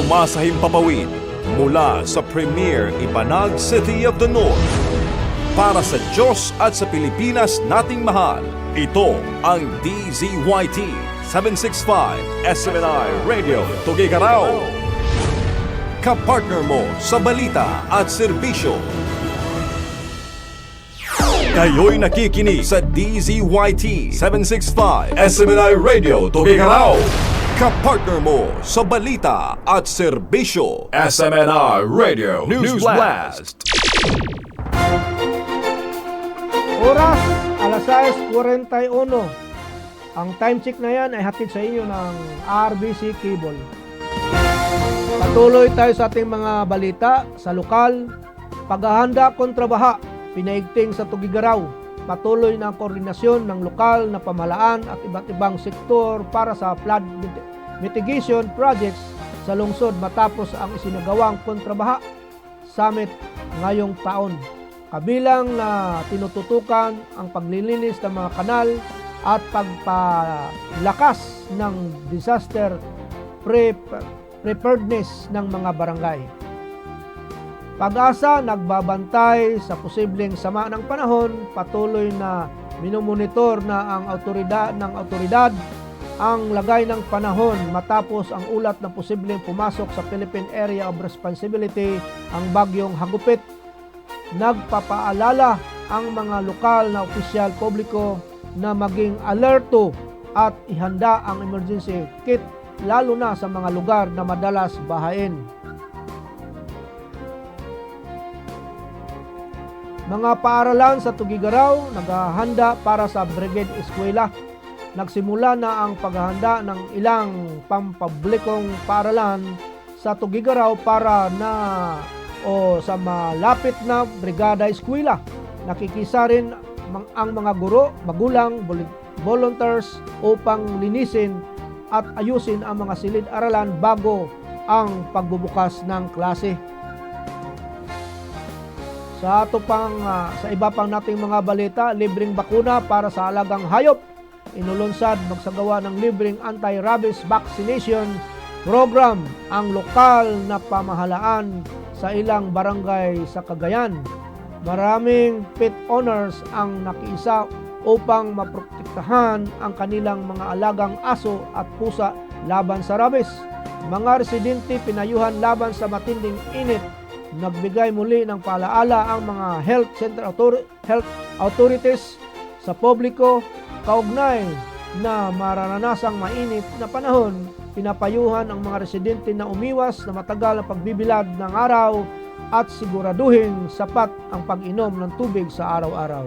Sumasahim papawid mula sa Premier Ibanag City of the North. Para sa Diyos at sa Pilipinas nating mahal, ito ang DZYT 765 SMNI Radio Tuguegarao. Kapartner mo sa balita at serbisyo. Kayo'y nakikinig sa DZYT 765 SMNI Radio Tuguegarao. Kapartner mo sa balita at serbisyo. SMNI Radio News Blast. Oras, alas 6:41. Ang time check na yan ay hatid sa inyo ng RBC Cable. Patuloy tayo sa ating mga balita sa lokal. Paghahanda kontra baha, pinaigting sa Tuguegarao. Patuloy na ang koordinasyon ng lokal na pamahalaan at iba't ibang sektor para sa flood mitigation projects sa lungsod matapos ang isinagawang kontrabaha summit ngayong taon. Kabilang na tinututukan ang paglilinis ng mga kanal at pagpalakas ng disaster preparedness ng mga barangay. Pag-asa nagbabantay sa posibleng sama ng panahon, patuloy na minomonitor na ang autoridad ang lagay ng panahon matapos ang ulat ng posibleng pumasok sa Philippine Area of Responsibility ang bagyong Hagupit. Nagpapaalala ang mga lokal na opisyal publiko na maging alerto at ihanda ang emergency kit lalo na sa mga lugar na madalas bahain. Mga paaralan sa Tuguegarao naghahanda para sa Brigade Eskwela. Nagsimula na ang paghahanda ng ilang pampublikong paaralan sa Tuguegarao para na sa malapit na Brigada Eskwela. Nakikisa rin ang mga guro, magulang, volunteers upang linisin at ayusin ang mga silid-aralan bago ang pagbubukas ng klase. Sa iba pang nating mga balita, libreng bakuna para sa alagang hayop. Inulunsad magsagawa ng libreng anti-rabies vaccination program ang lokal na pamahalaan sa ilang barangay sa Cagayan. Maraming pet owners ang nakiisa upang maprotektahan ang kanilang mga alagang aso at pusa laban sa rabies. Mga residente pinayuhan laban sa matinding init. Nagbigay muli ng paalaala ang mga health authorities sa publiko kaugnay na mararanasang mainit na panahon. Pinapayuhan ang mga residente na umiwas na matagal na pagbibilad ng araw at siguraduhin sapat ang pag-inom ng tubig sa araw-araw.